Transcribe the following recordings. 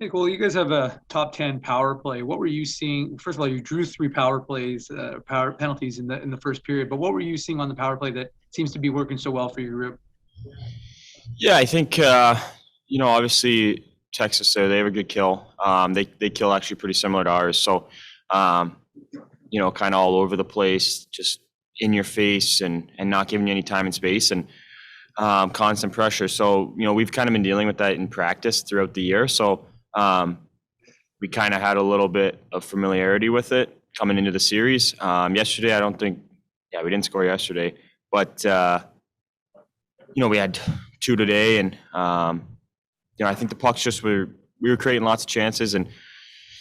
Hey, Cole, you guys have a top 10 power play. What were you seeing? First of all, you drew three power plays, power penalties in the first period. But what were you seeing on the power play that seems to be working so well for your group? Yeah, I think obviously Texas they have a good kill. They kill actually pretty similar to ours. So um, kind of all over the place, just in your face and not giving you any time and space and constant pressure. So we've kind of been dealing with that in practice throughout the year. So we kind of had a little bit of familiarity with it coming into the series. Yesterday, I don't think, yeah, we didn't score yesterday, but we had two today, and I think the pucks just we were creating lots of chances, and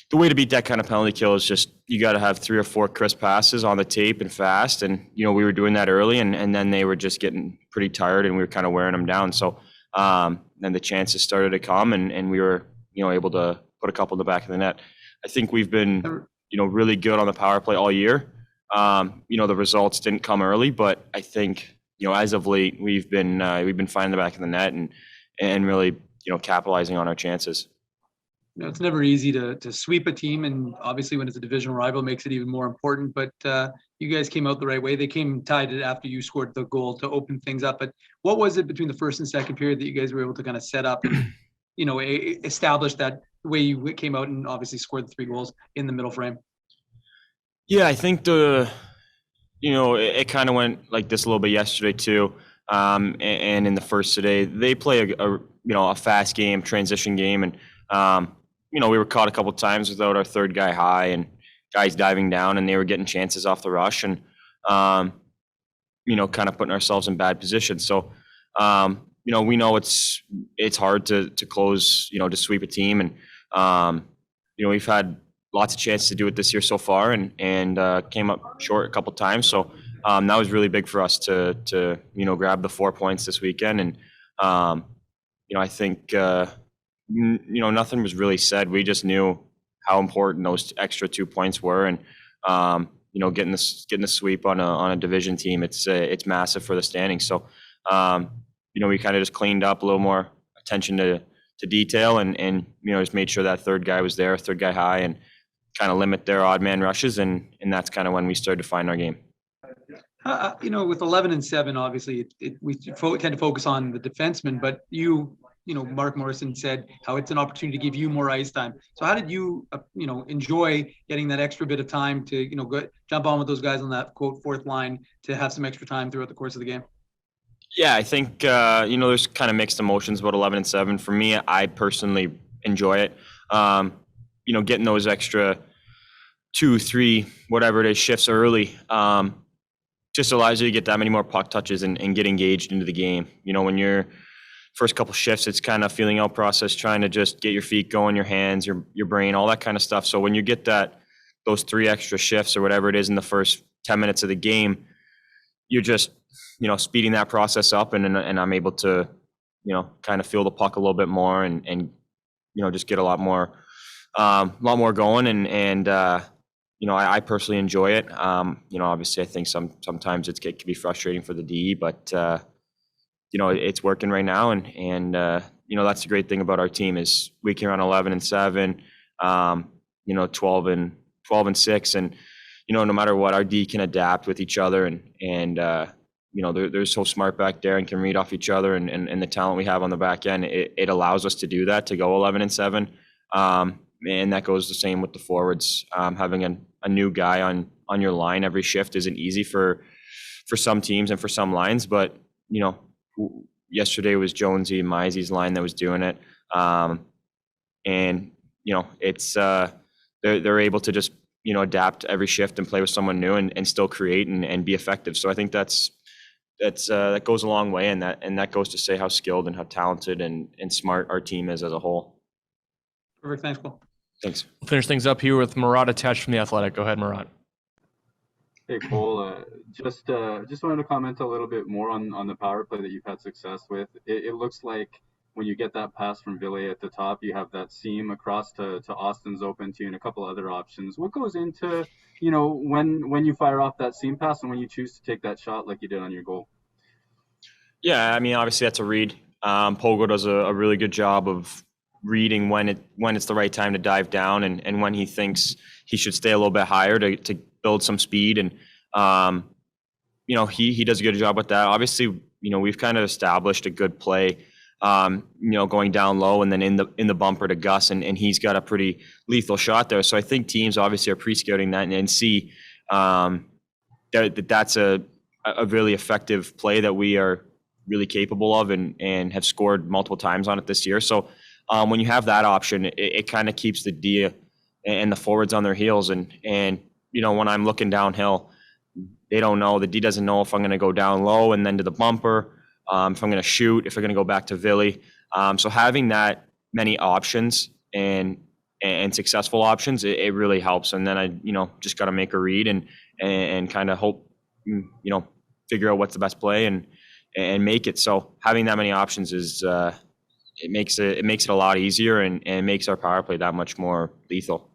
the way to beat that kind of penalty kill is just you got to have three or four crisp passes on the tape and fast, and we were doing that early, and then they were just getting pretty tired, and we were kind of wearing them down. So then the chances started to come, and we were able to put a couple in the back of the net. I think we've been really good on the power play all year. The results didn't come early, but I think as of late we've been finding the back of the net and really capitalizing on our chances. It's never easy to sweep a team, and obviously when it's a divisional rival, it makes it even more important. But you guys came out the right way. They came tied after you scored the goal to open things up. But what was it between the first and second period that you guys were able to kind of set up and establish that way you came out and obviously scored the three goals in the middle frame? Yeah, I think it kind of went like this a little bit yesterday too. And in the first today, they play a fast game, transition game, and we were caught a couple times without our third guy high and guys diving down, and they were getting chances off the rush and kind of putting ourselves in bad positions. So we know it's hard to close, to sweep a team, and we've had lots of chances to do it this year so far, and came up short a couple times. So that was really big for us to grab the 4 points this weekend, and I think nothing was really said. We just knew how important those extra 2 points were, and getting the sweep on a division team, it's massive for the standings. So we kind of just cleaned up a little more attention to detail, and just made sure that third guy was there, third guy high, and kind of limit their odd man rushes, and that's kind of when we started to find our game. With 11-7, obviously we tend to focus on the defenseman, but Mark Morrison said how it's an opportunity to give you more ice time. So how did you, enjoy getting that extra bit of time to, jump on with those guys on that quote fourth line to have some extra time throughout the course of the game? Yeah, I think there's kind of mixed emotions about 11-7. For me, I personally enjoy it. Getting those extra 2, 3, whatever it is, shifts early, just allows you to get that many more puck touches and get engaged into the game. When you're first couple shifts, it's kind of feeling out process, trying to just get your feet going, your hands, your brain, all that kind of stuff. So when you get those 3 extra shifts or whatever it is in the first 10 minutes of the game, you're just speeding that process up, and I'm able to kind of feel the puck a little bit more and just get a lot more going, and I personally enjoy it. Obviously I think sometimes it can be frustrating for the D, but it's working right now, and that's the great thing about our team is we can run 11-7, 12-6, and no matter what, our D can adapt with each other, and they're so smart back there and can read off each other, and the talent we have on the back end, it allows us to do that, to go 11-7. And that goes the same with the forwards. Having a new guy on your line every shift isn't easy for some teams and for some lines, but yesterday was Jonesy and Mizey's line that was doing it, and it's they're able to just adapt every shift and play with someone new and still create and be effective. So I think that goes a long way, and that goes to say how skilled and how talented and smart our team is as a whole. Perfect. Thanks, Cole. Thanks. We'll finish things up here with Murat Attach from The Athletic. Go ahead, Murat. Hey, Cole. Just wanted to comment a little bit more on the power play that you've had success with. It looks like when you get that pass from Ville at the top, you have that seam across to Austin's open to you and a couple other options. What goes into, when you fire off that seam pass and when you choose to take that shot like you did on your goal? Yeah, I mean, obviously that's a read. Pogo does a really good job of reading when it's the right time to dive down and when he thinks he should stay a little bit higher to build some speed. And he does a good job with that. Obviously, we've kind of established a good play, going down low and then in the bumper to Gus, and he's got a pretty lethal shot there. So I think teams obviously are pre-scouting that and see that's a really effective play that we are really capable of and have scored multiple times on it this year. So when you have that option, it kind of keeps the D and the forwards on their heels. And when I'm looking downhill, they don't know, the D doesn't know if I'm going to go down low and then to the bumper, if I'm going to shoot, if I'm going to go back to Villy. So having that many options and successful options, it really helps. And then I, just got to make a read and kind of hope, figure out what's the best play and make it. So having that many options is, it makes it a lot easier and makes our power play that much more lethal.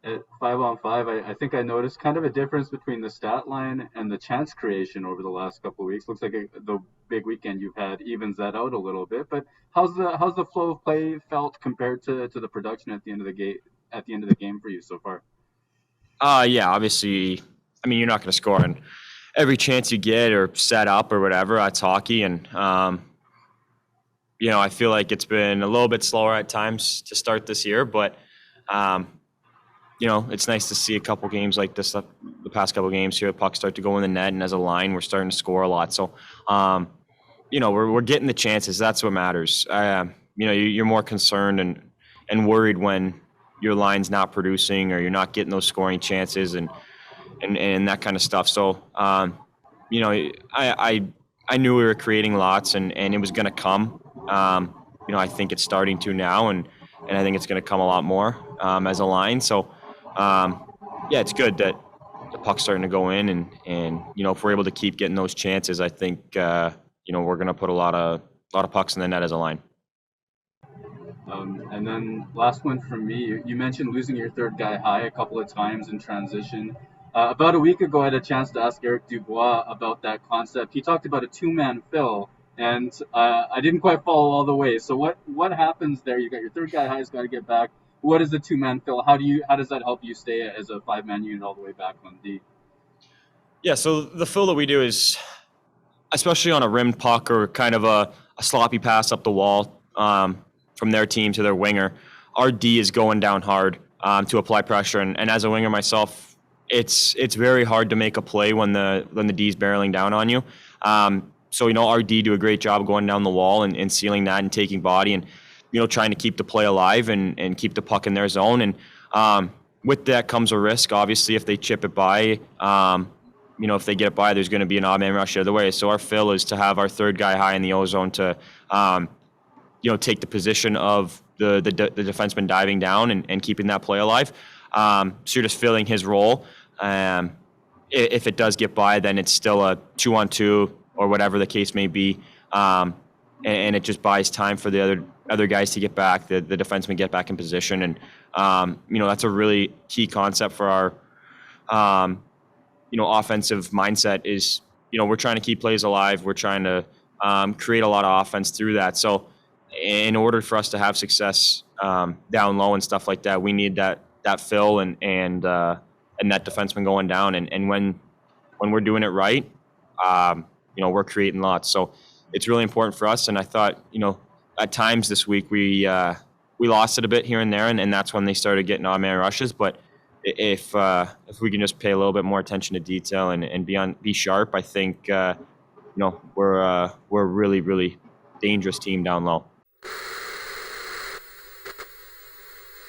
At 5-on-5, I think I noticed kind of a difference between the stat line and the chance creation over the last couple of weeks. Looks like the big weekend you've had evens that out a little bit. But how's the flow of play felt compared to the production at the end of the game for you so far? Yeah, obviously, you're not going to score on every chance you get or set up or whatever. That's hockey, and I feel like it's been a little bit slower at times to start this year, but it's nice to see a couple games like this, the past couple games here, pucks start to go in the net, and as a line, we're starting to score a lot. So, we're getting the chances. That's what matters. You're more concerned and worried when your line's not producing or you're not getting those scoring chances and that kind of stuff. So, I knew we were creating lots and it was going to come. I think it's starting to now, and I think it's going to come a lot more as a line. So, it's good that the puck's starting to go in, and if we're able to keep getting those chances, I think we're going to put a lot of pucks in the net as a line. And then last one from me, you mentioned losing your third guy high a couple of times in transition. About a week ago, I had a chance to ask Eric Dubois about that concept. He talked about a two-man fill, and I didn't quite follow all the way. So what happens there? You got your third guy high, has got to get back. What is the two-man fill? How does that help you stay as a five-man unit all the way back on D? Yeah, so the fill that we do is, especially on a rimmed puck or kind of a sloppy pass up the wall from their team to their winger, our D is going down hard to apply pressure. And as a winger myself, it's very hard to make a play when the D is barreling down on you. So, our D do a great job going down the wall and sealing that and taking body and, trying to keep the play alive and keep the puck in their zone. And with that comes a risk, obviously, if they chip it by. If they get it by, there's going to be an odd man rush the other way. So our fill is to have our third guy high in the O zone to, take the position of the defenseman diving down and keeping that play alive. So you're just filling his role. If it does get by, then it's still a 2-on-2 or whatever the case may be. And it just buys time for the other guys to get back, the defenseman get back in position. And, that's a really key concept for our, offensive mindset is, we're trying to keep plays alive. We're trying to create a lot of offense through that. So in order for us to have success down low and stuff like that, we need that fill and that defenseman going down. And when we're doing it right, we're creating lots. So it's really important for us. And I thought, at times this week we lost it a bit here and there, and that's when they started getting odd man rushes. But if we can just pay a little bit more attention to detail and be sharp, I think we're a really, really dangerous team down low.